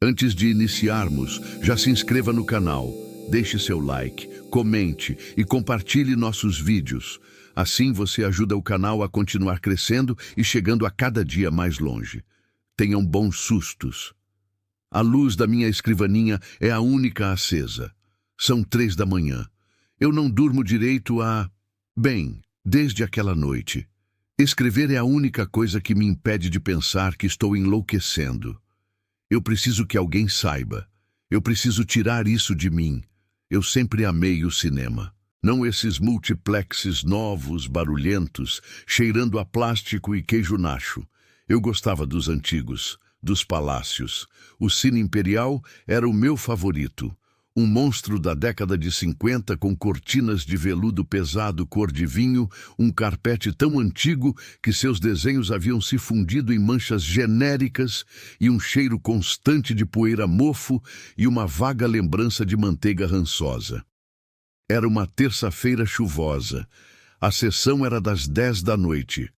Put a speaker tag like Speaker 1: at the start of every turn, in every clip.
Speaker 1: Antes de iniciarmos, já se inscreva no canal, deixe seu like, comente e compartilhe nossos vídeos. Assim você ajuda o canal a continuar crescendo e chegando a cada dia mais longe. Tenham bons sustos. A luz da minha escrivaninha é a única acesa. São 3 da manhã. Eu não durmo direito desde aquela noite. Escrever é a única coisa que me impede de pensar que estou enlouquecendo. Eu preciso que alguém saiba. Eu preciso tirar isso de mim. Eu sempre amei o cinema. Não esses multiplexes novos, barulhentos, cheirando a plástico e queijo nacho. Eu gostava dos antigos, dos palácios. O Cine Imperial era o meu favorito. Um monstro da década de 50 com cortinas de veludo pesado cor de vinho, um carpete tão antigo que seus desenhos haviam se fundido em manchas genéricas e um cheiro constante de poeira mofo e uma vaga lembrança de manteiga rançosa. Era uma terça-feira chuvosa. A sessão era das 10 da noite.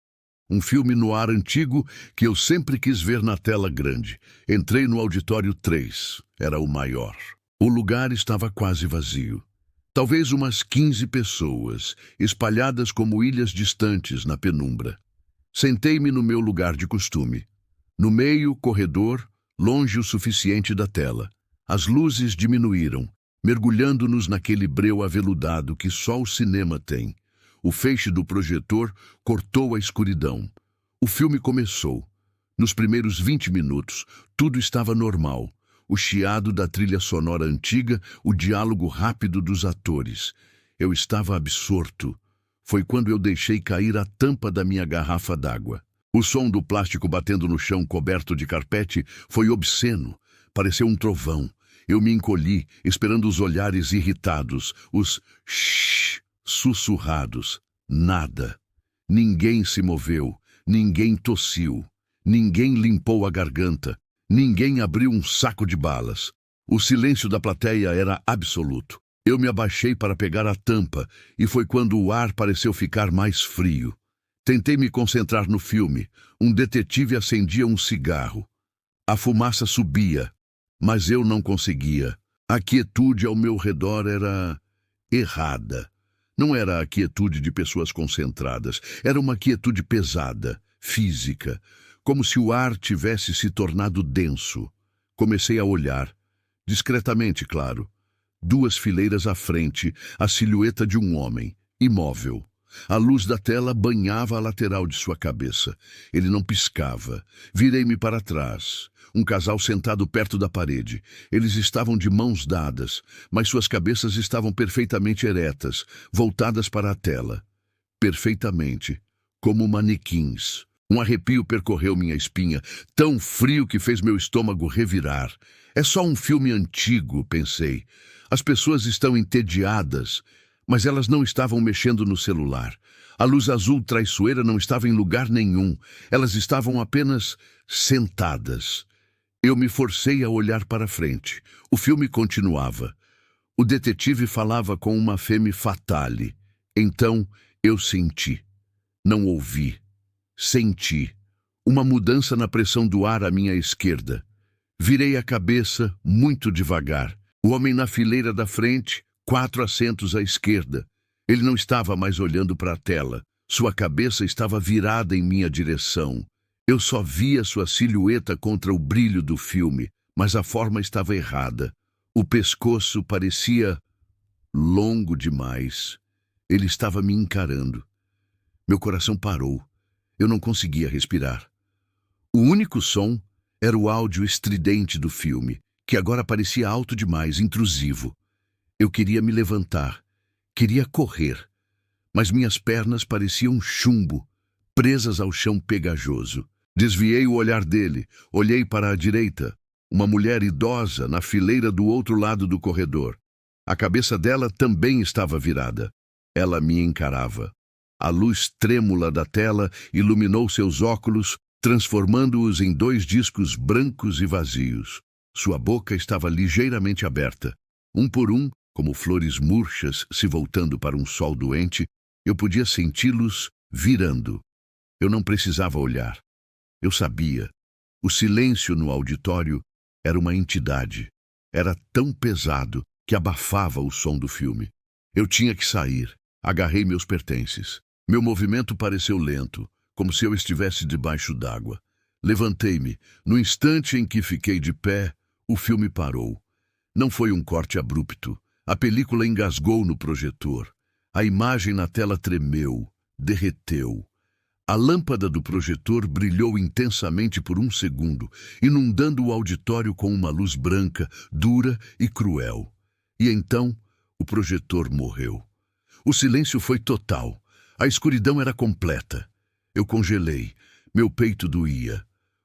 Speaker 1: Um filme no ar antigo que eu sempre quis ver na tela grande. Entrei no auditório 3. Era o maior. O lugar estava quase vazio. Talvez umas 15 pessoas, espalhadas como ilhas distantes na penumbra. Sentei-me no meu lugar de costume. No meio, corredor, longe o suficiente da tela. As luzes diminuíram, mergulhando-nos naquele breu aveludado que só o cinema tem. O feixe do projetor cortou a escuridão. O filme começou. Nos primeiros 20 minutos, tudo estava normal. O chiado da trilha sonora antiga, o diálogo rápido dos atores. Eu estava absorto. Foi quando eu deixei cair a tampa da minha garrafa d'água. O som do plástico batendo no chão coberto de carpete foi obsceno. Pareceu um trovão. Eu me encolhi, esperando os olhares irritados, os shhh sussurrados. Nada. Ninguém se moveu, ninguém tossiu, ninguém limpou a garganta. Ninguém abriu um saco de balas. O silêncio da plateia era absoluto. Eu me abaixei para pegar a tampa e foi quando o ar pareceu ficar mais frio. Tentei me concentrar no filme. Um detetive acendia um cigarro. A fumaça subia, mas eu não conseguia. A quietude ao meu redor era errada. Não era a quietude de pessoas concentradas. Era uma quietude pesada, física. Como se o ar tivesse se tornado denso. Comecei a olhar. Discretamente, claro. 2 fileiras à frente, a silhueta de um homem, imóvel. A luz da tela banhava a lateral de sua cabeça. Ele não piscava. Virei-me para trás. Um casal sentado perto da parede. Eles estavam de mãos dadas, mas suas cabeças estavam perfeitamente eretas, voltadas para a tela. Perfeitamente, como manequins. Um arrepio percorreu minha espinha, tão frio que fez meu estômago revirar. É só um filme antigo, pensei. As pessoas estão entediadas, mas elas não estavam mexendo no celular. A luz azul traiçoeira não estava em lugar nenhum. Elas estavam apenas sentadas. Eu me forcei a olhar para frente. O filme continuava. O detetive falava com uma femme fatale. Então eu senti. Não ouvi. Senti uma mudança na pressão do ar à minha esquerda. Virei a cabeça muito devagar. O homem na fileira da frente, 4 assentos à esquerda. Ele não estava mais olhando para a tela. Sua cabeça estava virada em minha direção. Eu só via sua silhueta contra o brilho do filme, mas a forma estava errada. O pescoço parecia longo demais. Ele estava me encarando. Meu coração parou. Eu não conseguia respirar. O único som era o áudio estridente do filme, que agora parecia alto demais, intrusivo. Eu queria me levantar, queria correr, mas minhas pernas pareciam chumbo, presas ao chão pegajoso. Desviei o olhar dele, olhei para a direita, uma mulher idosa na fileira do outro lado do corredor. A cabeça dela também estava virada. Ela me encarava. A luz trêmula da tela iluminou seus óculos, transformando-os em 2 discos brancos e vazios. Sua boca estava ligeiramente aberta. Um por um, como flores murchas se voltando para um sol doente, eu podia senti-los virando. Eu não precisava olhar. Eu sabia. O silêncio no auditório Era uma entidade. Era tão pesado que abafava o som do filme. Eu tinha que sair. Agarrei meus pertences. Meu movimento pareceu lento, como se eu estivesse debaixo d'água. Levantei-me. No instante em que fiquei de pé, o filme parou. Não foi um corte abrupto. A película engasgou no projetor. A imagem na tela tremeu, derreteu. A lâmpada do projetor brilhou intensamente por um segundo, inundando o auditório com uma luz branca, dura e cruel. E então, o projetor morreu. O silêncio foi total. A escuridão era completa. Eu congelei. Meu peito doía.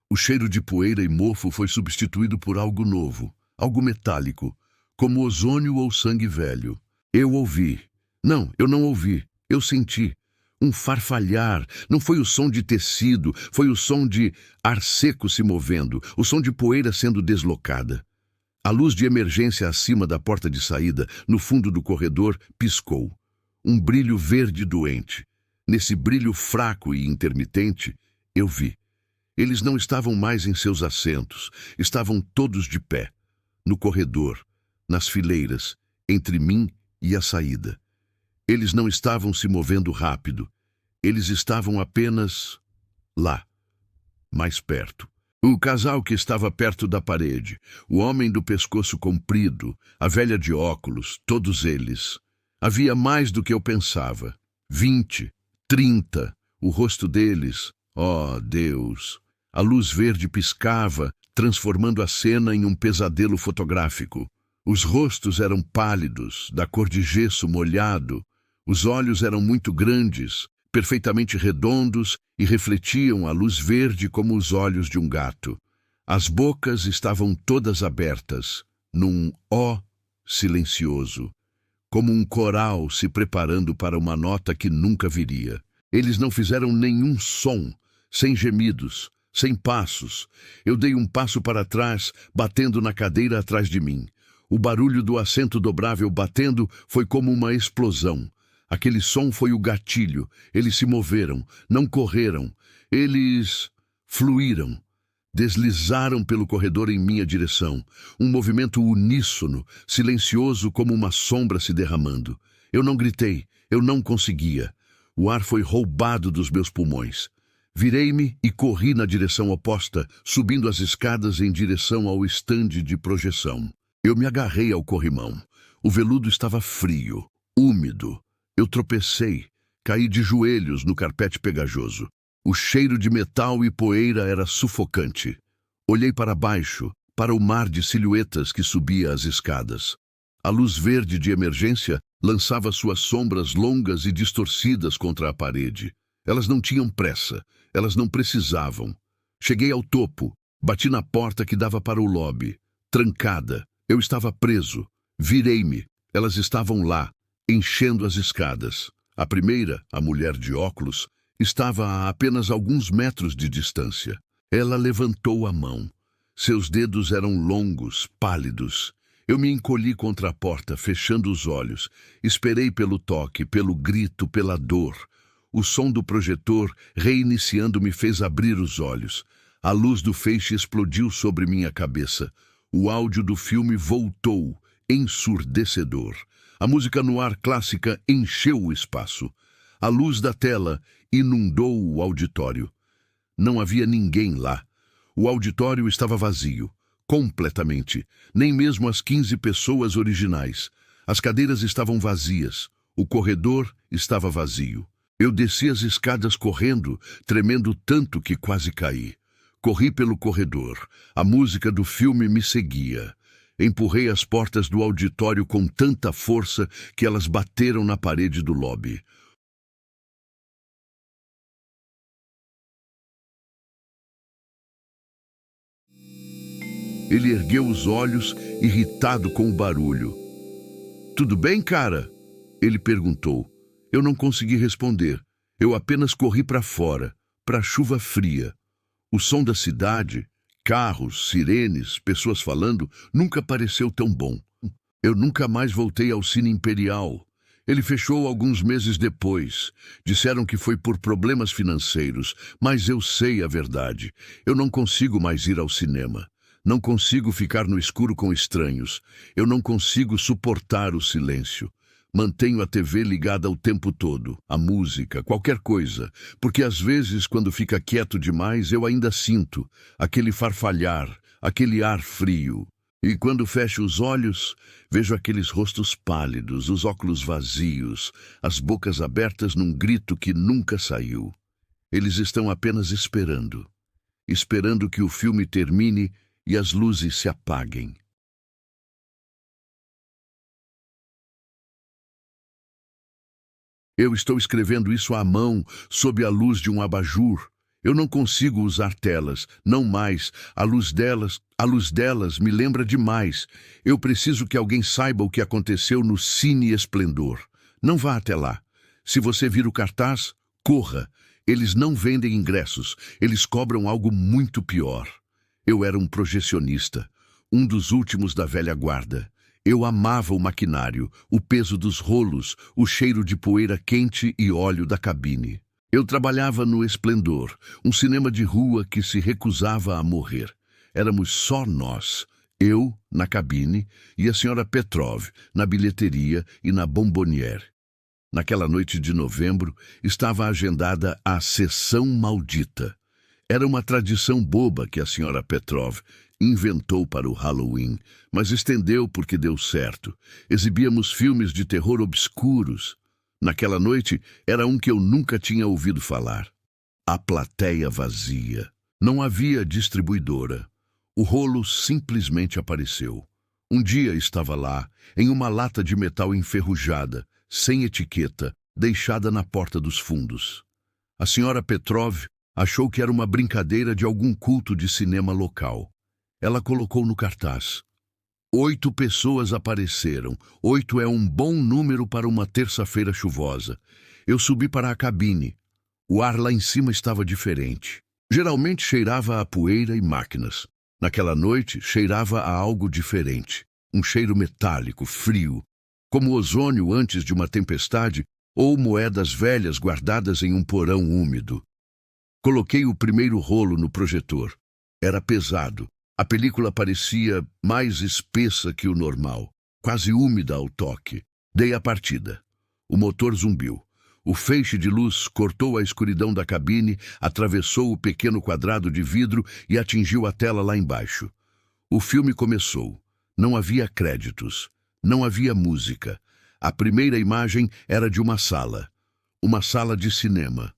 Speaker 1: O cheiro de poeira e mofo foi substituído por algo novo, algo metálico, como ozônio ou sangue velho. Eu ouvi. Não, eu não ouvi. Eu senti. Um farfalhar. Não foi o som de tecido, foi o som de ar seco se movendo, o som de poeira sendo deslocada. A luz de emergência acima da porta de saída, no fundo do corredor, piscou. Um brilho verde doente. Nesse brilho fraco e intermitente, eu vi. Eles não estavam mais em seus assentos, estavam todos de pé, no corredor, nas fileiras, entre mim e a saída. Eles não estavam se movendo rápido. Eles estavam apenas lá, mais perto. O casal que estava perto da parede, o homem do pescoço comprido, a velha de óculos, todos eles. Havia mais do que eu pensava. 20, 30, o rosto deles. Oh, Deus! A luz verde piscava, transformando a cena em um pesadelo fotográfico. Os rostos eram pálidos, da cor de gesso molhado. Os olhos eram muito grandes, perfeitamente redondos e refletiam a luz verde como os olhos de um gato. As bocas estavam todas abertas, num ó silencioso, como um coral se preparando para uma nota que nunca viria. Eles não fizeram nenhum som, sem gemidos, sem passos. Eu dei um passo para trás, batendo na cadeira atrás de mim. O barulho do assento dobrável batendo foi como uma explosão. Aquele som foi o gatilho. Eles se moveram, não correram. Eles fluíram. Deslizaram pelo corredor em minha direção. Um movimento uníssono, silencioso como uma sombra se derramando. Eu não gritei, eu não conseguia. O ar foi roubado dos meus pulmões. Virei-me e corri na direção oposta, subindo as escadas em direção ao estande de projeção. Eu me agarrei ao corrimão. O veludo estava frio, úmido. Eu tropecei, caí de joelhos no carpete pegajoso. O cheiro de metal e poeira era sufocante. Olhei para baixo, para o mar de silhuetas que subia as escadas. A luz verde de emergência lançava suas sombras longas e distorcidas contra a parede. Elas não tinham pressa, elas não precisavam. Cheguei ao topo, bati na porta que dava para o lobby. Trancada, eu estava preso. Virei-me, elas estavam lá, enchendo as escadas. A primeira, a mulher de óculos, estava a apenas alguns metros de distância. Ela levantou a mão. Seus dedos eram longos, pálidos. Eu me encolhi contra a porta, fechando os olhos. Esperei pelo toque, pelo grito, pela dor. O som do projetor, reiniciando, me fez abrir os olhos. A luz do feixe explodiu sobre minha cabeça. O áudio do filme voltou, ensurdecedor. A música no ar clássica encheu o espaço. A luz da tela inundou o auditório. Não havia ninguém lá. O auditório estava vazio, completamente. Nem mesmo as 15 pessoas originais. As cadeiras estavam vazias. O corredor estava vazio. Eu desci as escadas correndo, tremendo tanto que quase caí. Corri pelo corredor. A música do filme me seguia. Empurrei as portas do auditório com tanta força que elas bateram na parede do lobby. Ele ergueu os olhos, irritado com o barulho. "Tudo bem, cara?" Ele perguntou. Eu não consegui responder. Eu apenas corri para fora, para a chuva fria. O som da cidade, carros, sirenes, pessoas falando, nunca pareceu tão bom. Eu nunca mais voltei ao Cine Imperial. Ele fechou alguns meses depois. Disseram que foi por problemas financeiros, mas eu sei a verdade. Eu não consigo mais ir ao cinema. Não consigo ficar no escuro com estranhos. Eu não consigo suportar o silêncio. Mantenho a TV ligada o tempo todo, a música, qualquer coisa, porque às vezes, quando fica quieto demais, eu ainda sinto aquele farfalhar, aquele ar frio. E quando fecho os olhos, vejo aqueles rostos pálidos, os óculos vazios, as bocas abertas num grito que nunca saiu. Eles estão apenas esperando, esperando que o filme termine e as luzes se apaguem. Eu estou escrevendo isso à mão, sob a luz de um abajur. Eu não consigo usar telas, não mais. A luz delas me lembra demais. Eu preciso que alguém saiba o que aconteceu no Cine Esplendor. Não vá até lá. Se você vir o cartaz, corra. Eles não vendem ingressos. Eles cobram algo muito pior. Eu era um projecionista, um dos últimos da velha guarda. Eu amava o maquinário, o peso dos rolos, o cheiro de poeira quente e óleo da cabine. Eu trabalhava no Esplendor, um cinema de rua que se recusava a morrer. Éramos só nós, eu na cabine e a senhora Petrov na bilheteria e na bombonière. Naquela noite de novembro estava agendada a Sessão Maldita. Era uma tradição boba que a senhora Petrov inventou para o Halloween, mas estendeu porque deu certo. Exibíamos filmes de terror obscuros. Naquela noite, era um que eu nunca tinha ouvido falar. A plateia vazia. Não havia distribuidora. O rolo simplesmente apareceu. Um dia estava lá, em uma lata de metal enferrujada, sem etiqueta, deixada na porta dos fundos. A senhora Petrov achou que era uma brincadeira de algum culto de cinema local. Ela colocou no cartaz: 8 pessoas apareceram. 8 é um bom número para uma terça-feira chuvosa. Eu subi para a cabine. O ar lá em cima estava diferente. Geralmente cheirava a poeira e máquinas. Naquela noite, cheirava a algo diferente. Um cheiro metálico, frio, como ozônio antes de uma tempestade ou moedas velhas guardadas em um porão úmido. Coloquei o primeiro rolo no projetor. Era pesado. A película parecia mais espessa que o normal, quase úmida ao toque. Dei a partida. O motor zumbiu. O feixe de luz cortou a escuridão da cabine, atravessou o pequeno quadrado de vidro e atingiu a tela lá embaixo. O filme começou. Não havia créditos. Não havia música. A primeira imagem era de uma sala de cinema,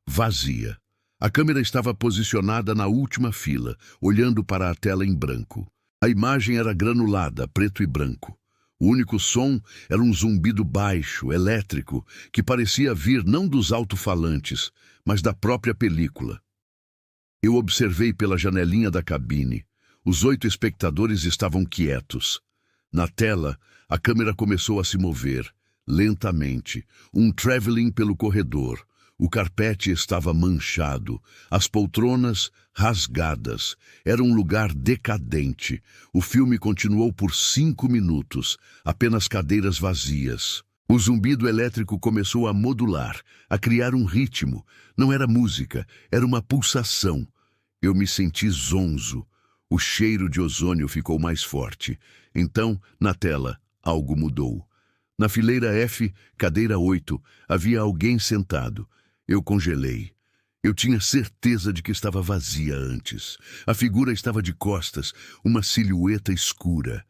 Speaker 1: vazia. A câmera estava posicionada na última fila, olhando para a tela em branco. A imagem era granulada, preto e branco. O único som era um zumbido baixo, elétrico, que parecia vir não dos alto-falantes, mas da própria película. Eu observei pela janelinha da cabine. Os 8 espectadores estavam quietos. Na tela, a câmera começou a se mover, lentamente, um traveling pelo corredor. O carpete estava manchado, as poltronas rasgadas. Era um lugar decadente. O filme continuou por 5 minutos, apenas cadeiras vazias. O zumbido elétrico começou a modular, a criar um ritmo. Não era música, era uma pulsação. Eu me senti zonzo. O cheiro de ozônio ficou mais forte. Então, na tela, algo mudou. Na fileira F, cadeira 8, havia alguém sentado. Eu congelei. Eu tinha certeza de que estava vazia antes. A figura estava de costas, uma silhueta escura.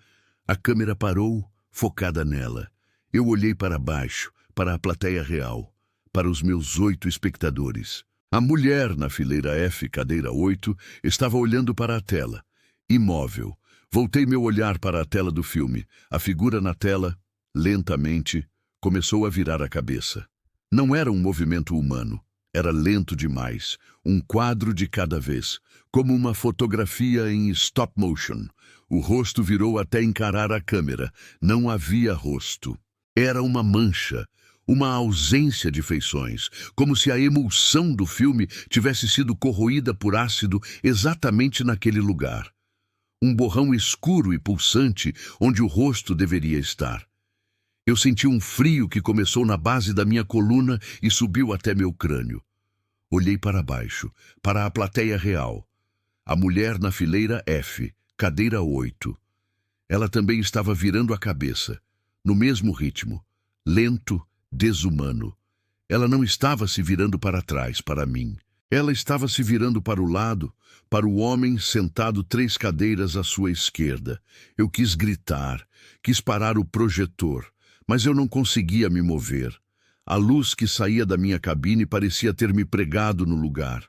Speaker 1: A câmera parou, focada nela. Eu olhei para baixo, para a plateia real, para os meus 8 espectadores. A mulher na fileira F, cadeira 8, estava olhando para a tela, imóvel. Voltei meu olhar para a tela do filme. A figura na tela, lentamente, começou a virar a cabeça. Não era um movimento humano. Era lento demais. Um quadro de cada vez, como uma fotografia em stop motion. O rosto virou até encarar a câmera. Não havia rosto. Era uma mancha, uma ausência de feições, como se a emulsão do filme tivesse sido corroída por ácido exatamente naquele lugar. Um borrão escuro e pulsante onde o rosto deveria estar. Eu senti um frio que começou na base da minha coluna e subiu até meu crânio. Olhei para baixo, para a plateia real. A mulher na fileira F, cadeira 8. Ela também estava virando a cabeça, no mesmo ritmo, lento, desumano. Ela não estava se virando para trás, para mim. Ela estava se virando para o lado, para o homem sentado 3 cadeiras à sua esquerda. Eu quis gritar, quis parar o projetor, mas eu não conseguia me mover. A luz que saía da minha cabine parecia ter me pregado no lugar.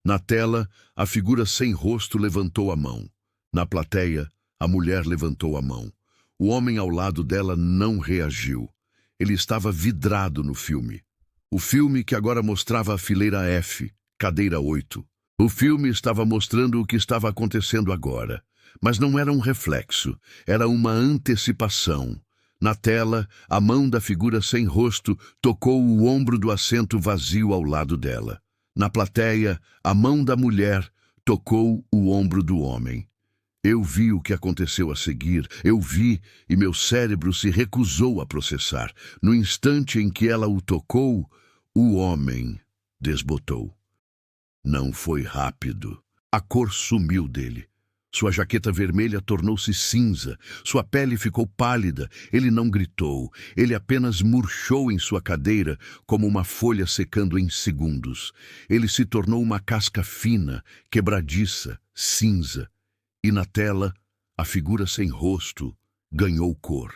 Speaker 1: Na tela, a figura sem rosto levantou a mão. Na plateia, a mulher levantou a mão. O homem ao lado dela não reagiu. Ele estava vidrado no filme. O filme que agora mostrava a fileira F, cadeira 8. O filme estava mostrando o que estava acontecendo agora. Mas não era um reflexo, era uma antecipação. Na tela, a mão da figura sem rosto tocou o ombro do assento vazio ao lado dela. Na plateia, a mão da mulher tocou o ombro do homem. Eu vi o que aconteceu a seguir, eu vi e meu cérebro se recusou a processar. No instante em que ela o tocou, o homem desbotou. Não foi rápido. A cor sumiu dele. Sua jaqueta vermelha tornou-se cinza, sua pele ficou pálida. Ele não gritou, ele apenas murchou em sua cadeira como uma folha secando em segundos. Ele se tornou uma casca fina, quebradiça, cinza. E na tela, a figura sem rosto ganhou cor.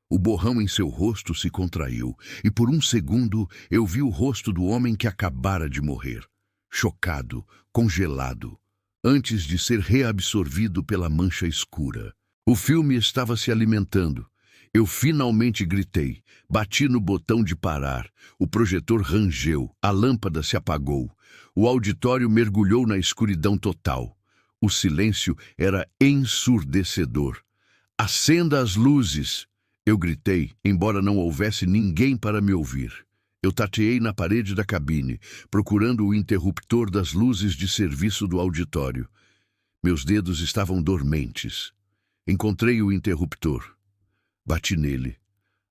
Speaker 1: O borrão em seu rosto se contraiu, e por um segundo eu vi o rosto do homem que acabara de morrer, chocado, congelado, antes de ser reabsorvido pela mancha escura. O filme estava se alimentando. Eu finalmente gritei, bati no botão de parar. O projetor rangeu, a lâmpada se apagou. O auditório mergulhou na escuridão total. O silêncio era ensurdecedor. Acenda as luzes! Eu gritei, embora não houvesse ninguém para me ouvir. Eu tateei na parede da cabine, procurando o interruptor das luzes de serviço do auditório. Meus dedos estavam dormentes. Encontrei o interruptor. Bati nele.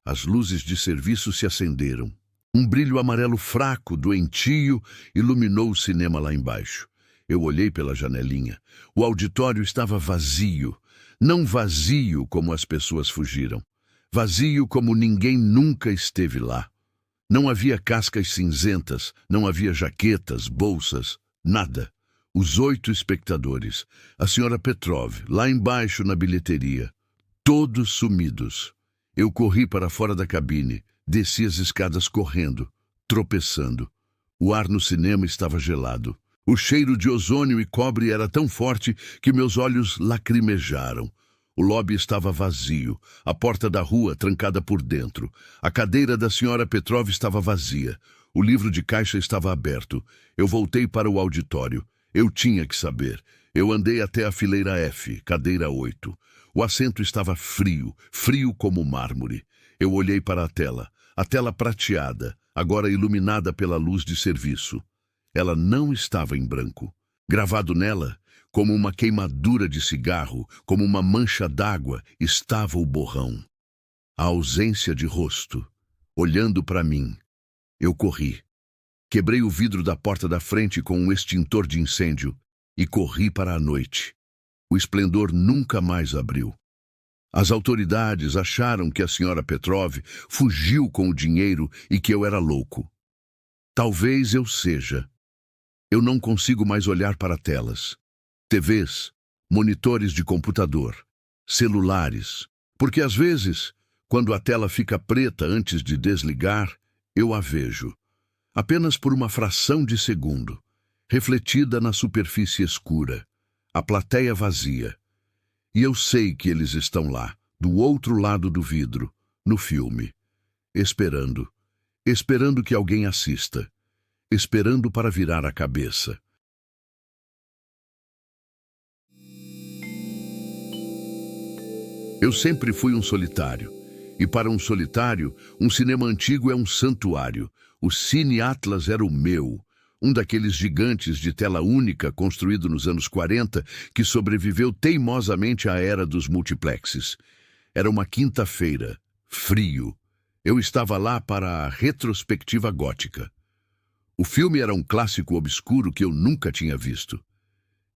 Speaker 1: As luzes de serviço se acenderam. Um brilho amarelo fraco, doentio, iluminou o cinema lá embaixo. Eu olhei pela janelinha. O auditório estava vazio. Não vazio como as pessoas fugiram. Vazio como ninguém nunca esteve lá. Não havia cascas cinzentas, não havia jaquetas, bolsas, nada. Os 8 espectadores, a senhora Petrov, lá embaixo na bilheteria, todos sumidos. Eu corri para fora da cabine, desci as escadas correndo, tropeçando. O ar no cinema estava gelado. O cheiro de ozônio e cobre era tão forte que meus olhos lacrimejaram. O lobby estava vazio, a porta da rua trancada por dentro. A cadeira da senhora Petrov estava vazia. O livro de caixa estava aberto. Eu voltei para o auditório. Eu tinha que saber. Eu andei até a fileira F, cadeira 8. O assento estava frio, frio como mármore. Eu olhei para a tela prateada, agora iluminada pela luz de serviço. Ela não estava em branco. Gravado nela, como uma queimadura de cigarro, como uma mancha d'água, estava o borrão. A ausência de rosto, olhando para mim. Eu corri. Quebrei o vidro da porta da frente com um extintor de incêndio e corri para a noite. O esplendor nunca mais abriu. As autoridades acharam que a senhora Petrov fugiu com o dinheiro e que eu era louco. Talvez eu seja. Eu não consigo mais olhar para telas. TVs, monitores de computador, celulares. Porque às vezes, quando a tela fica preta antes de desligar, eu a vejo. Apenas por uma fração de segundo, refletida na superfície escura, a plateia vazia. E eu sei que eles estão lá, do outro lado do vidro, no filme, esperando que alguém assista, esperando para virar a cabeça. Eu sempre fui um solitário, e para um solitário, um cinema antigo é um santuário. O Cine Atlas era o meu, um daqueles gigantes de tela única construído nos anos 40 que sobreviveu teimosamente à era dos multiplexes. Era uma quinta-feira, frio. Eu estava lá para a retrospectiva gótica. O filme era um clássico obscuro que eu nunca tinha visto.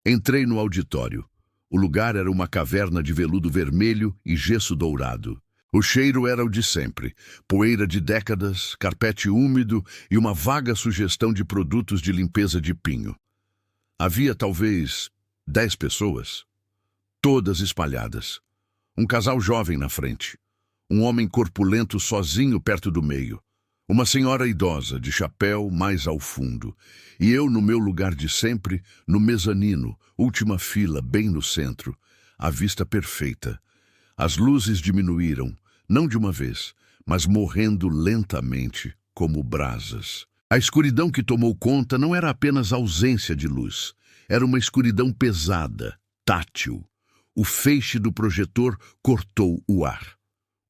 Speaker 1: Entrei no auditório. O lugar era uma caverna de veludo vermelho e gesso dourado. O cheiro era o de sempre, poeira de décadas, carpete úmido e uma vaga sugestão de produtos de limpeza de pinho. Havia talvez 10 pessoas, todas espalhadas. Um casal jovem na frente, um homem corpulento sozinho perto do meio, uma senhora idosa de chapéu mais ao fundo, e eu no meu lugar de sempre, no mezanino, última fila, bem no centro, a vista perfeita. As luzes diminuíram, não de uma vez, mas morrendo lentamente, como brasas. A escuridão que tomou conta não era apenas ausência de luz, era uma escuridão pesada, tátil. O feixe do projetor cortou o ar.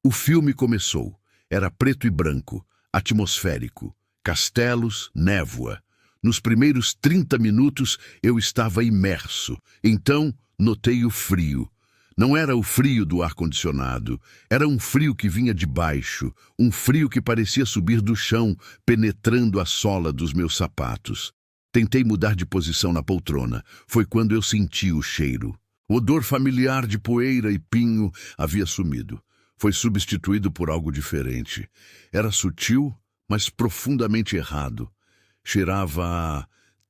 Speaker 1: O filme começou. Era preto e branco, atmosférico, castelos, névoa. Nos primeiros 30 minutos eu estava imerso. Então notei o frio. Não era o frio do ar-condicionado, era um frio que vinha de baixo, um frio que parecia subir do chão, penetrando a sola dos meus sapatos. Tentei mudar de posição na poltrona. Foi quando eu senti o cheiro. O odor familiar de poeira e pinho havia sumido. Foi substituído por algo diferente. Era sutil, mas profundamente errado. Cheirava a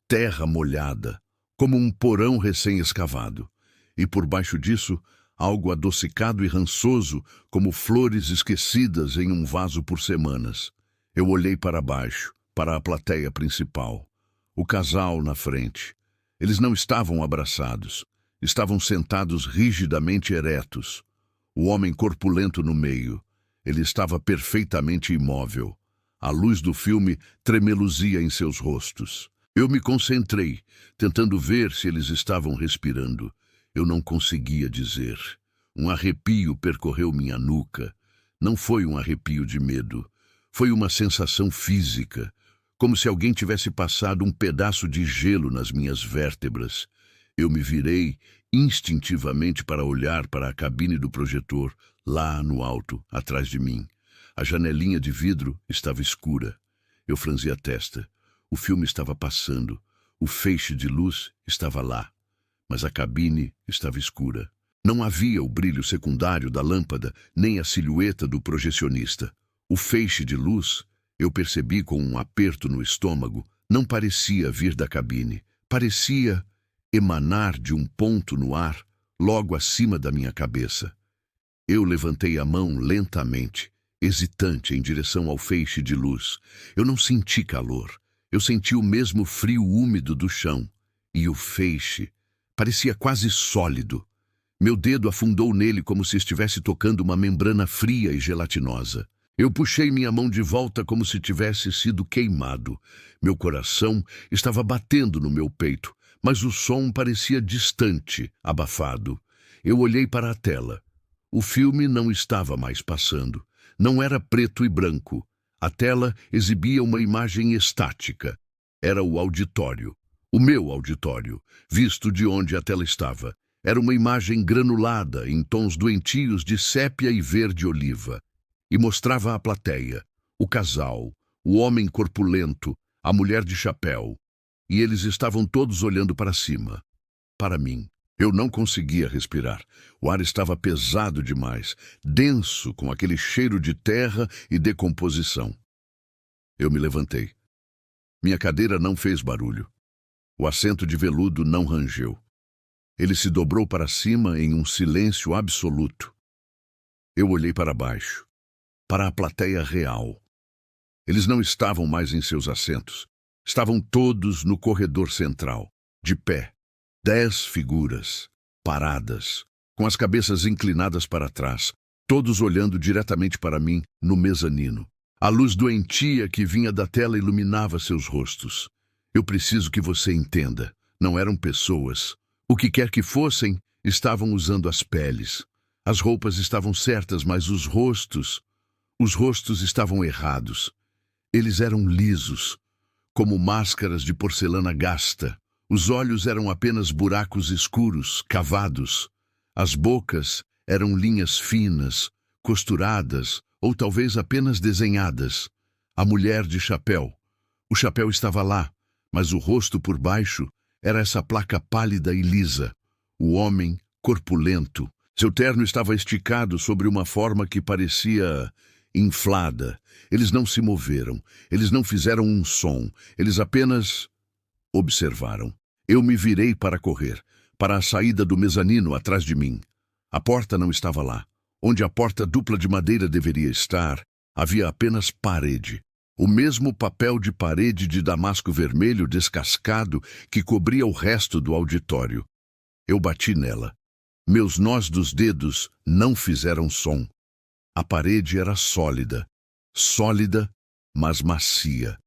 Speaker 1: terra molhada, como um porão recém-escavado. E por baixo disso, algo adocicado e rançoso, como flores esquecidas em um vaso por semanas. Eu olhei para baixo, para a plateia principal. O casal na frente. Eles não estavam abraçados. Estavam sentados rigidamente eretos. O homem corpulento no meio. Ele estava perfeitamente imóvel. A luz do filme tremeluzia em seus rostos. Eu me concentrei, tentando ver se eles estavam respirando. Eu não conseguia dizer. Um arrepio percorreu minha nuca. Não foi um arrepio de medo. Foi uma sensação física, como se alguém tivesse passado um pedaço de gelo nas minhas vértebras. Eu me virei instintivamente para olhar para a cabine do projetor, lá no alto, atrás de mim. A janelinha de vidro estava escura. Eu franzi a testa. O filme estava passando. O feixe de luz estava lá. Mas a cabine estava escura. Não havia o brilho secundário da lâmpada, nem a silhueta do projecionista. O feixe de luz, eu percebi com um aperto no estômago, não parecia vir da cabine. Parecia emanar de um ponto no ar, logo acima da minha cabeça. Eu levantei a mão lentamente, hesitante em direção ao feixe de luz. Eu não senti calor. Eu senti o mesmo frio úmido do chão. E o feixe parecia quase sólido. Meu dedo afundou nele como se estivesse tocando uma membrana fria e gelatinosa. Eu puxei minha mão de volta como se tivesse sido queimado. Meu coração estava batendo no meu peito, mas o som parecia distante, abafado. Eu olhei para a tela. O filme não estava mais passando. Não era preto e branco. A tela exibia uma imagem estática. Era o auditório. O meu auditório, visto de onde a tela estava. Era uma imagem granulada, em tons doentios de sépia e verde-oliva. E mostrava a plateia, o casal, o homem corpulento, a mulher de chapéu. E eles estavam todos olhando para cima, para mim. Eu não conseguia respirar. O ar estava pesado demais, denso, com aquele cheiro de terra e decomposição. Eu me levantei. Minha cadeira não fez barulho. O assento de veludo não rangeu. Ele se dobrou para cima em um silêncio absoluto. Eu olhei para baixo, para a plateia real. Eles não estavam mais em seus assentos. Estavam todos no corredor central, de pé. 10 figuras, paradas, com as cabeças inclinadas para trás, todos olhando diretamente para mim no mezanino. A luz doentia que vinha da tela iluminava seus rostos. Eu preciso que você entenda. Não eram pessoas. O que quer que fossem, estavam usando as peles. As roupas estavam certas, mas os rostos estavam errados. Eles eram lisos, como máscaras de porcelana gasta. Os olhos eram apenas buracos escuros, cavados. As bocas eram linhas finas, costuradas, ou talvez apenas desenhadas. A mulher de chapéu. O chapéu estava lá, mas o rosto por baixo era essa placa pálida e lisa. O homem corpulento. Seu terno estava esticado sobre uma forma que parecia inflada. Eles não se moveram, eles não fizeram um som, eles apenas observaram. Eu me virei para correr, para a saída do mezanino atrás de mim. A porta não estava lá. Onde a porta dupla de madeira deveria estar, havia apenas parede. O mesmo papel de parede de damasco vermelho descascado que cobria o resto do auditório. Eu bati nela. Meus nós dos dedos não fizeram som. A parede era sólida, mas macia,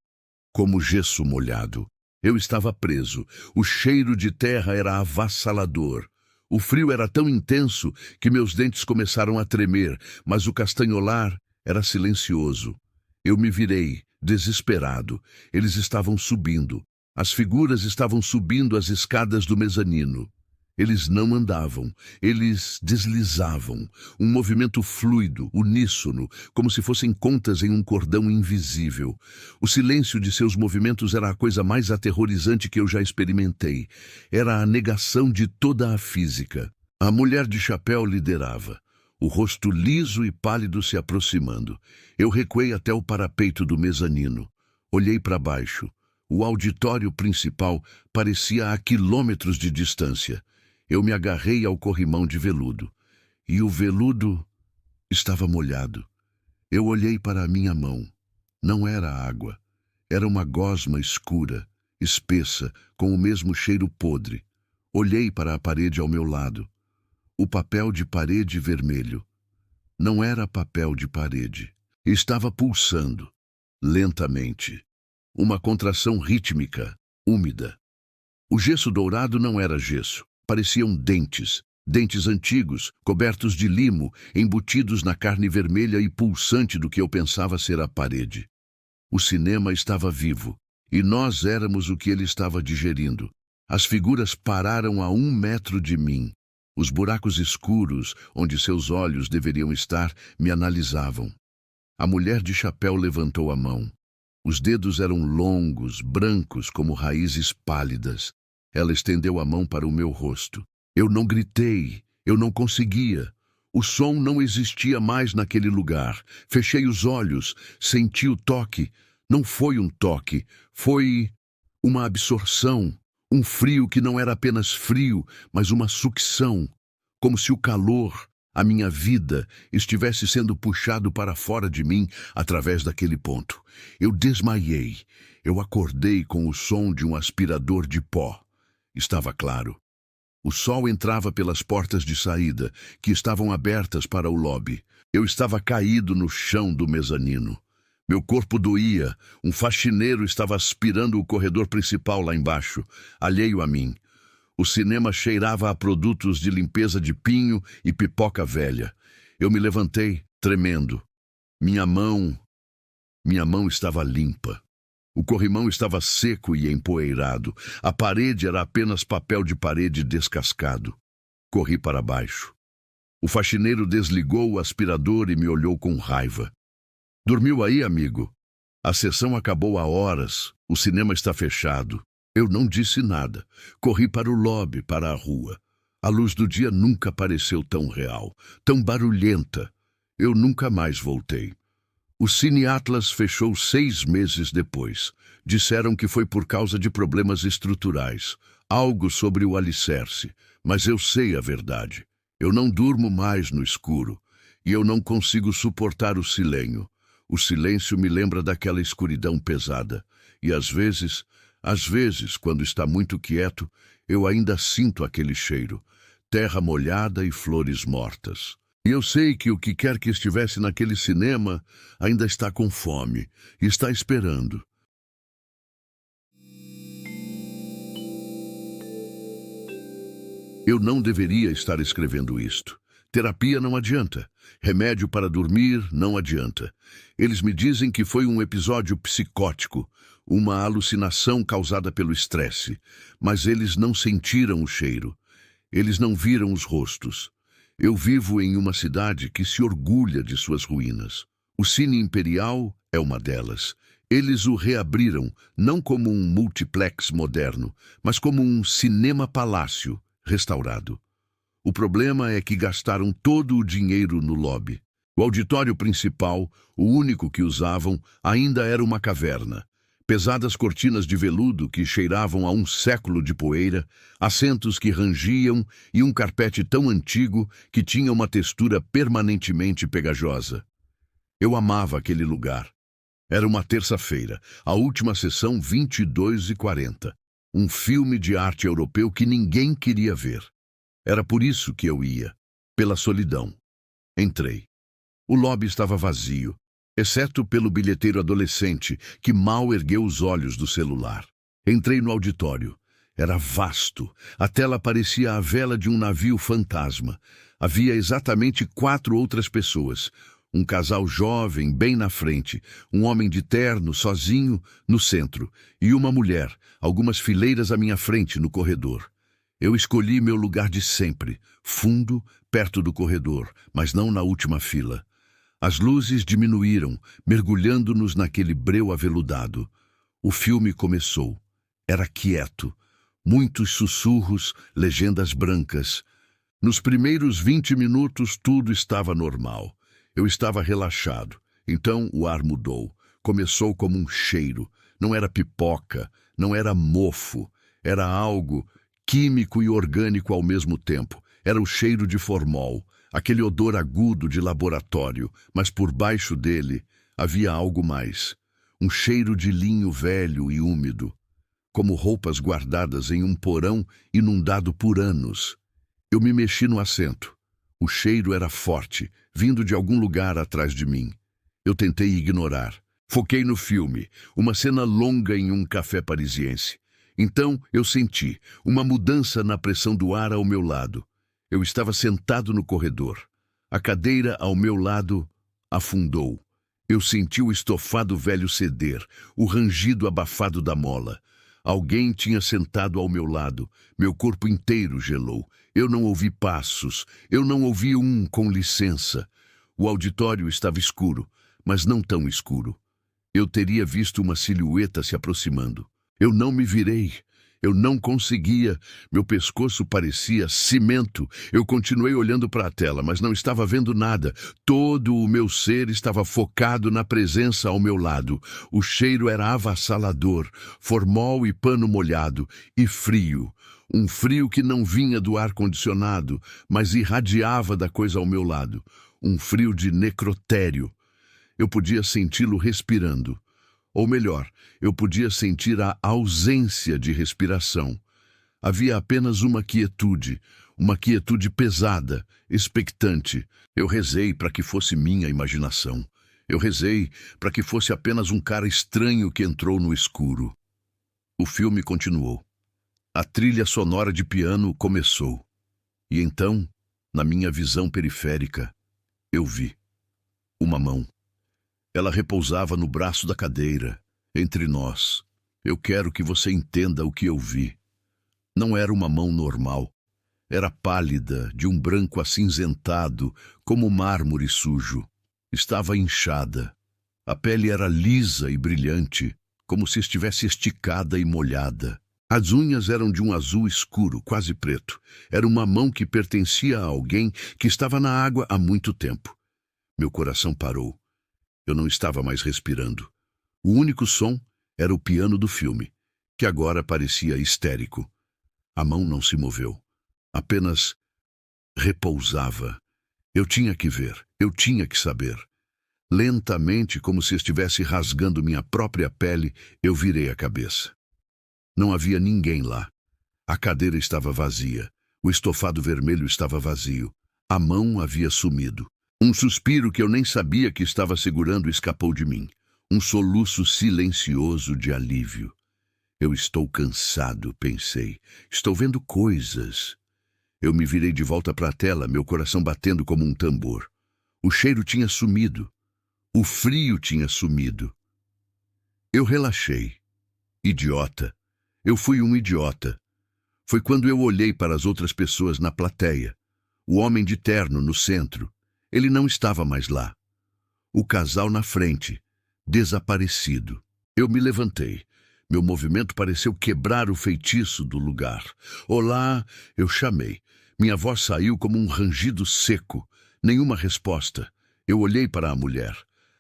Speaker 1: como gesso molhado. Eu estava preso. O cheiro de terra era avassalador. O frio era tão intenso que meus dentes começaram a tremer, mas o castanholar era silencioso. Eu me virei, desesperado. Eles estavam subindo. As figuras estavam subindo as escadas do mezanino. Eles não andavam, eles deslizavam, um movimento fluido, uníssono, como se fossem contas em um cordão invisível. O silêncio de seus movimentos era a coisa mais aterrorizante que eu já experimentei. Era a negação de toda a física. A mulher de chapéu liderava, o rosto liso e pálido se aproximando. Eu recuei até o parapeito do mezanino. Olhei para baixo. O auditório principal parecia a quilômetros de distância. Eu me agarrei ao corrimão de veludo. E o veludo estava molhado. Eu olhei para a minha mão. Não era água. Era uma gosma escura, espessa, com o mesmo cheiro podre. Olhei para a parede ao meu lado. O papel de parede vermelho. Não era papel de parede. Estava pulsando, lentamente. Uma contração rítmica, úmida. O gesso dourado não era gesso. Pareciam dentes, dentes antigos, cobertos de limo, embutidos na carne vermelha e pulsante do que eu pensava ser a parede. O cinema estava vivo, e nós éramos o que ele estava digerindo. As figuras pararam a 1 metro de mim. Os buracos escuros, onde seus olhos deveriam estar, me analisavam. A mulher de chapéu levantou a mão. Os dedos eram longos, brancos como raízes pálidas. Ela estendeu a mão para o meu rosto. Eu não gritei, eu não conseguia. O som não existia mais naquele lugar. Fechei os olhos, senti o toque. Não foi um toque, foi uma absorção. Um frio que não era apenas frio, mas uma sucção. Como se o calor, a minha vida, estivesse sendo puxado para fora de mim através daquele ponto. Eu desmaiei. Eu acordei com o som de um aspirador de pó. Estava claro. O sol entrava pelas portas de saída, que estavam abertas para o lobby. Eu estava caído no chão do mezanino. Meu corpo doía. Um faxineiro estava aspirando o corredor principal lá embaixo, alheio a mim. O cinema cheirava a produtos de limpeza de pinho e pipoca velha. Eu me levantei, tremendo. Minha mão estava limpa. O corrimão estava seco e empoeirado. A parede era apenas papel de parede descascado. Corri para baixo. O faxineiro desligou o aspirador e me olhou com raiva. Dormiu aí, amigo? A sessão acabou há horas. O cinema está fechado. Eu não disse nada. Corri para o lobby, para a rua. A luz do dia nunca pareceu tão real, tão barulhenta. Eu nunca mais voltei. O Cine Atlas fechou 6 meses depois. Disseram que foi por causa de problemas estruturais, algo sobre o alicerce, mas eu sei a verdade. Eu não durmo mais no escuro, e eu não consigo suportar o silêncio. O silêncio me lembra daquela escuridão pesada, e às vezes, quando está muito quieto, eu ainda sinto aquele cheiro, terra molhada e flores mortas. E eu sei que o que quer que estivesse naquele cinema ainda está com fome e está esperando. Eu não deveria estar escrevendo isto. Terapia não adianta. Remédio para dormir não adianta. Eles me dizem que foi um episódio psicótico, uma alucinação causada pelo estresse, mas eles não sentiram o cheiro. Eles não viram os rostos. Eu vivo em uma cidade que se orgulha de suas ruínas. O Cine Imperial é uma delas. Eles o reabriram, não como um multiplex moderno, mas como um cinema-palácio restaurado. O problema é que gastaram todo o dinheiro no lobby. O auditório principal, o único que usavam, ainda era uma caverna. Pesadas cortinas de veludo que cheiravam a um século de poeira, assentos que rangiam e um carpete tão antigo que tinha uma textura permanentemente pegajosa. Eu amava aquele lugar. Era uma terça-feira, a última sessão 22h40. Um filme de arte europeu que ninguém queria ver. Era por isso que eu ia, pela solidão. Entrei. O lobby estava vazio, exceto pelo bilheteiro adolescente, que mal ergueu os olhos do celular. Entrei no auditório. Era vasto. A tela parecia a vela de um navio fantasma. Havia exatamente 4 outras pessoas. Um casal jovem, bem na frente, um homem de terno, sozinho, no centro, e uma mulher, algumas fileiras à minha frente, no corredor. Eu escolhi meu lugar de sempre, fundo, perto do corredor, mas não na última fila. As luzes diminuíram, mergulhando-nos naquele breu aveludado. O filme começou. Era quieto. Muitos sussurros, legendas brancas. Nos primeiros 20 minutos tudo estava normal. Eu estava relaxado. Então o ar mudou. Começou como um cheiro. Não era pipoca, não era mofo. Era algo químico e orgânico ao mesmo tempo. Era o cheiro de formol, aquele odor agudo de laboratório, mas por baixo dele havia algo mais. Um cheiro de linho velho e úmido, como roupas guardadas em um porão inundado por anos. Eu me mexi no assento. O cheiro era forte, vindo de algum lugar atrás de mim. Eu tentei ignorar. Foquei no filme, uma cena longa em um café parisiense. Então eu senti uma mudança na pressão do ar ao meu lado. Eu estava sentado no corredor. A cadeira ao meu lado afundou. Eu senti o estofado velho ceder, o rangido abafado da mola. Alguém tinha sentado ao meu lado. Meu corpo inteiro gelou. Eu não ouvi passos. Eu não ouvi um com licença. O auditório estava escuro, mas não tão escuro. Eu teria visto uma silhueta se aproximando. Eu não me virei. Eu não conseguia. Meu pescoço parecia cimento. Eu continuei olhando para a tela, mas não estava vendo nada. Todo o meu ser estava focado na presença ao meu lado. O cheiro era avassalador, formol e pano molhado, e frio. Um frio que não vinha do ar-condicionado, mas irradiava da coisa ao meu lado. Um frio de necrotério. Eu podia senti-lo respirando. Ou melhor, eu podia sentir a ausência de respiração. Havia apenas uma quietude pesada, expectante. Eu rezei para que fosse minha imaginação. Eu rezei para que fosse apenas um cara estranho que entrou no escuro. O filme continuou. A trilha sonora de piano começou. E então, na minha visão periférica, eu vi uma mão. Ela repousava no braço da cadeira, entre nós. Eu quero que você entenda o que eu vi. Não era uma mão normal. Era pálida, de um branco acinzentado, como mármore sujo. Estava inchada. A pele era lisa e brilhante, como se estivesse esticada e molhada. As unhas eram de um azul escuro, quase preto. Era uma mão que pertencia a alguém que estava na água há muito tempo. Meu coração parou. Eu não estava mais respirando. O único som era o piano do filme, que agora parecia histérico. A mão não se moveu. Apenas repousava. Eu tinha que ver. Eu tinha que saber. Lentamente, como se estivesse rasgando minha própria pele, eu virei a cabeça. Não havia ninguém lá. A cadeira estava vazia. O estofado vermelho estava vazio. A mão havia sumido. Um suspiro que eu nem sabia que estava segurando escapou de mim. Um soluço silencioso de alívio. Eu estou cansado, pensei. Estou vendo coisas. Eu me virei de volta para a tela, meu coração batendo como um tambor. O cheiro tinha sumido. O frio tinha sumido. Eu relaxei. Idiota. Eu fui um idiota. Foi quando eu olhei para as outras pessoas na plateia. O homem de terno no centro. Ele não estava mais lá. O casal na frente, desaparecido. Eu me levantei. Meu movimento pareceu quebrar o feitiço do lugar. Olá, eu chamei. Minha voz saiu como um rangido seco. Nenhuma resposta. Eu olhei para a mulher.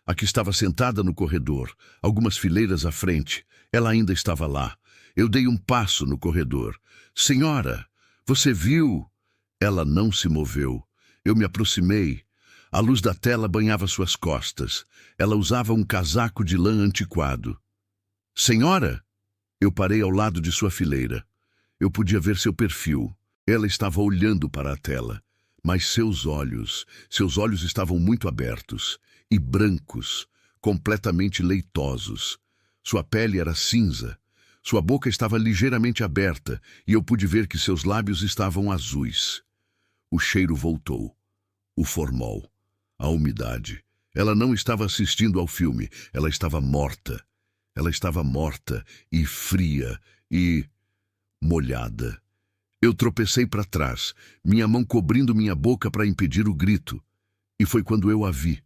Speaker 1: A que estava sentada no corredor, algumas fileiras à frente. Ela ainda estava lá. Eu dei um passo no corredor. Senhora, você viu? Ela não se moveu. Eu me aproximei. A luz da tela banhava suas costas. Ela usava um casaco de lã antiquado. Senhora? Eu parei ao lado de sua fileira. Eu podia ver seu perfil. Ela estava olhando para a tela. Mas seus olhos estavam muito abertos e brancos, completamente leitosos. Sua pele era cinza. Sua boca estava ligeiramente aberta e eu pude ver que seus lábios estavam azuis. O cheiro voltou. O formol. A umidade. Ela não estava assistindo ao filme. Ela estava morta. Ela estava morta e fria e molhada. Eu tropecei para trás, minha mão cobrindo minha boca para impedir o grito. E foi quando eu a vi.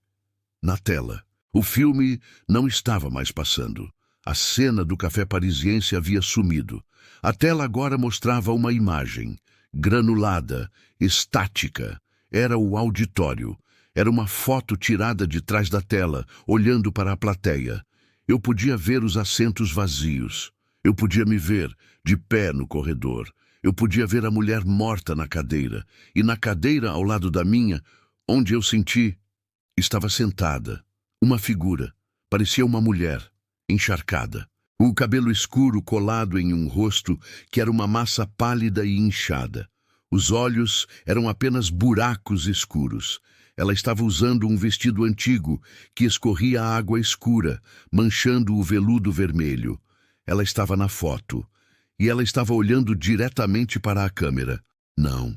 Speaker 1: Na tela. O filme não estava mais passando. A cena do café parisiense havia sumido. A tela agora mostrava uma imagem. Granulada, estática. Era o auditório. Era uma foto tirada de trás da tela, olhando para a plateia. Eu podia ver os assentos vazios. Eu podia me ver, de pé no corredor. Eu podia ver a mulher morta na cadeira. E na cadeira, ao lado da minha, onde eu senti, estava sentada. Uma figura. Parecia uma mulher, encharcada. O cabelo escuro colado em um rosto que era uma massa pálida e inchada. Os olhos eram apenas buracos escuros. Ela estava usando um vestido antigo que escorria água escura, manchando o veludo vermelho. Ela estava na foto. E ela estava olhando diretamente para a câmera. Não,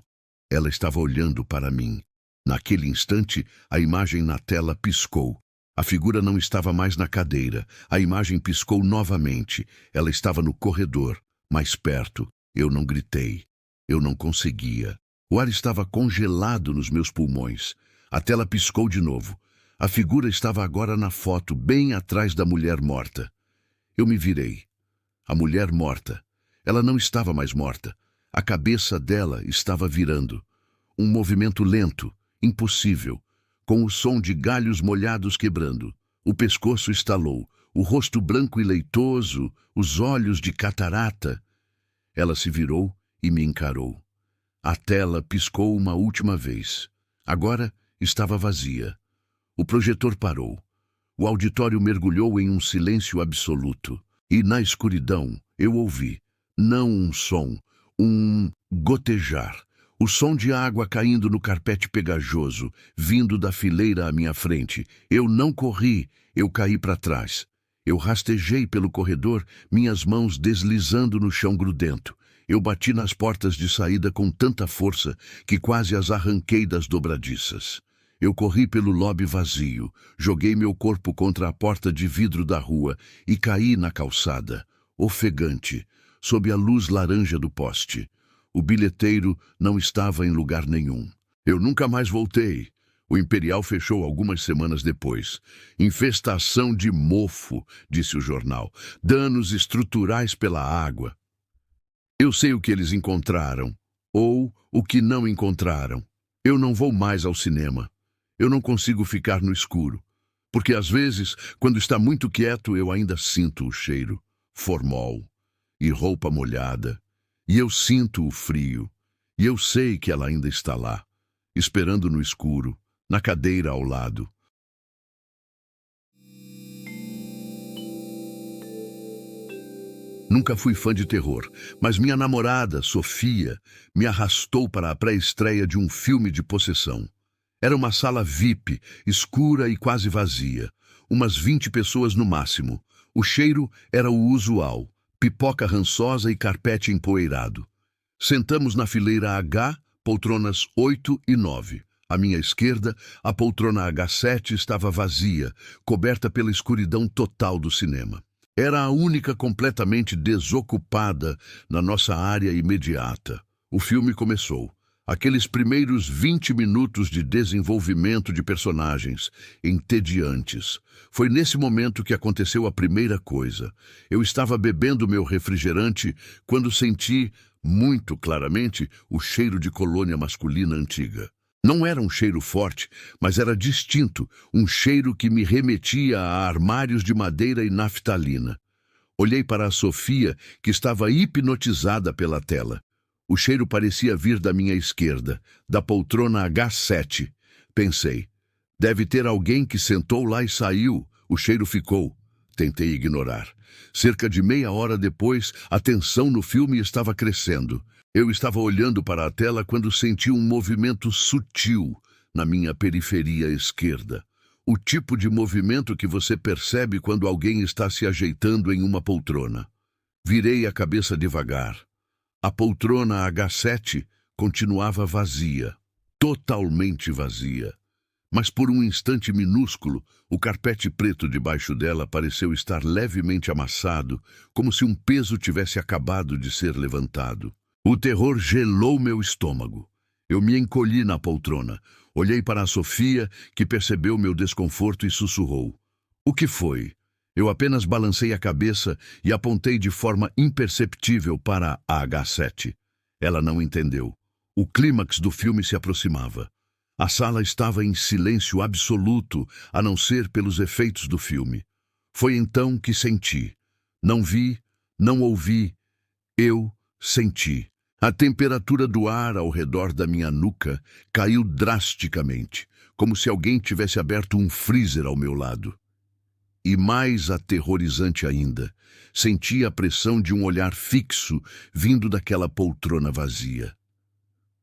Speaker 1: ela estava olhando para mim. Naquele instante, a imagem na tela piscou. A figura não estava mais na cadeira. A imagem piscou novamente. Ela estava no corredor, mais perto. Eu não gritei. Eu não conseguia. O ar estava congelado nos meus pulmões. A tela piscou de novo. A figura estava agora na foto, bem atrás da mulher morta. Eu me virei. A mulher morta. Ela não estava mais morta. A cabeça dela estava virando. Um movimento lento, impossível, com o som de galhos molhados quebrando. O pescoço estalou, o rosto branco e leitoso, os olhos de catarata. Ela se virou e me encarou. A tela piscou uma última vez. Agora estava vazia. O projetor parou. O auditório mergulhou em um silêncio absoluto. E na escuridão eu ouvi, não um som, um gotejar. O som de água caindo no carpete pegajoso, vindo da fileira à minha frente. Eu não corri, eu caí para trás. Eu rastejei pelo corredor, minhas mãos deslizando no chão grudento. Eu bati nas portas de saída com tanta força que quase as arranquei das dobradiças. Eu corri pelo lobby vazio, joguei meu corpo contra a porta de vidro da rua e caí na calçada, ofegante, sob a luz laranja do poste. O bilheteiro não estava em lugar nenhum. Eu nunca mais voltei. O Imperial fechou algumas semanas depois. Infestação de mofo, disse o jornal. Danos estruturais pela água. Eu sei o que eles encontraram, ou o que não encontraram. Eu não vou mais ao cinema. Eu não consigo ficar no escuro, porque às vezes, quando está muito quieto, eu ainda sinto o cheiro, formol e roupa molhada, e eu sinto o frio, e eu sei que ela ainda está lá, esperando no escuro, na cadeira ao lado. Nunca fui fã de terror, mas minha namorada, Sofia, me arrastou para a pré-estreia de um filme de possessão. Era uma sala VIP, escura e quase vazia. Umas 20 pessoas no máximo. O cheiro era o usual, pipoca rançosa e carpete empoeirado. Sentamos na fileira H, poltronas 8 e 9. À minha esquerda, a poltrona H7 estava vazia, coberta pela escuridão total do cinema. Era a única completamente desocupada na nossa área imediata. O filme começou. Aqueles primeiros 20 minutos de desenvolvimento de personagens, entediantes. Foi nesse momento que aconteceu a primeira coisa. Eu estava bebendo meu refrigerante quando senti, muito claramente, o cheiro de colônia masculina antiga. Não era um cheiro forte, mas era distinto, um cheiro que me remetia a armários de madeira e naftalina. Olhei para a Sofia, que estava hipnotizada pela tela. O cheiro parecia vir da minha esquerda, da poltrona H7. Pensei, deve ter alguém que sentou lá e saiu. O cheiro ficou. Tentei ignorar. Cerca de meia hora depois, a tensão no filme estava crescendo. Eu estava olhando para a tela quando senti um movimento sutil na minha periferia esquerda. O tipo de movimento que você percebe quando alguém está se ajeitando em uma poltrona. Virei a cabeça devagar. A poltrona H7 continuava vazia, totalmente vazia. Mas por um instante minúsculo, o carpete preto debaixo dela pareceu estar levemente amassado, como se um peso tivesse acabado de ser levantado. O terror gelou meu estômago. Eu me encolhi na poltrona. Olhei para a Sofia, que percebeu meu desconforto e sussurrou. O que foi? Eu apenas balancei a cabeça e apontei de forma imperceptível para a H7. Ela não entendeu. O clímax do filme se aproximava. A sala estava em silêncio absoluto, a não ser pelos efeitos do filme. Foi então que senti. Não vi, não ouvi, eu senti. A temperatura do ar ao redor da minha nuca caiu drasticamente, como se alguém tivesse aberto um freezer ao meu lado. E mais aterrorizante ainda, senti a pressão de um olhar fixo vindo daquela poltrona vazia.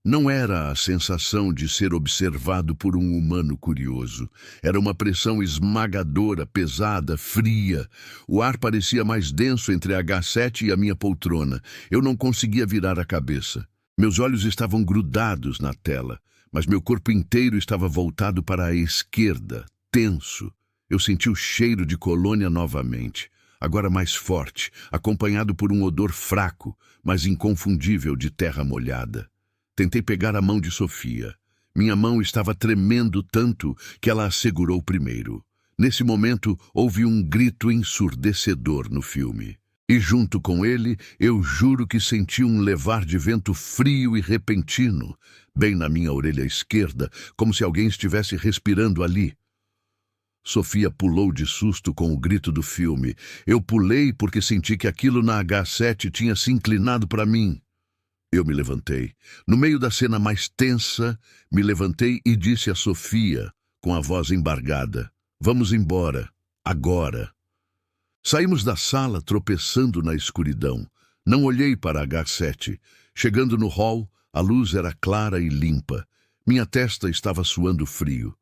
Speaker 1: Não era a sensação de ser observado por um humano curioso. Era uma pressão esmagadora, pesada, fria. O ar parecia mais denso entre a H7 e a minha poltrona. Eu não conseguia virar a cabeça. Meus olhos estavam grudados na tela, mas meu corpo inteiro estava voltado para a esquerda, tenso. Eu senti o cheiro de colônia novamente, agora mais forte, acompanhado por um odor fraco, mas inconfundível de terra molhada. Tentei pegar a mão de Sofia. Minha mão estava tremendo tanto que ela a segurou primeiro. Nesse momento, houve um grito ensurdecedor no filme. E junto com ele, eu juro que senti um levar de vento frio e repentino, bem na minha orelha esquerda, como se alguém estivesse respirando ali. Sofia pulou de susto com o grito do filme. Eu pulei porque senti que aquilo na H7 tinha se inclinado para mim. Eu me levantei. No meio da cena mais tensa, me levantei e disse a Sofia, com a voz embargada, vamos embora, agora. Saímos da sala tropeçando na escuridão. Não olhei para a H7. Chegando no hall, a luz era clara e limpa. Minha testa estava suando frio.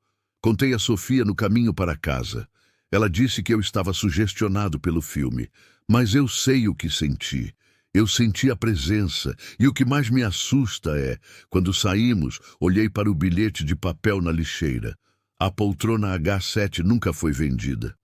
Speaker 1: Contei a Sofia no caminho para casa. Ela disse que eu estava sugestionado pelo filme, mas eu sei o que senti. Eu senti a presença, e o que mais me assusta é, quando saímos, olhei para o bilhete de papel na lixeira. A poltrona H7 nunca foi vendida.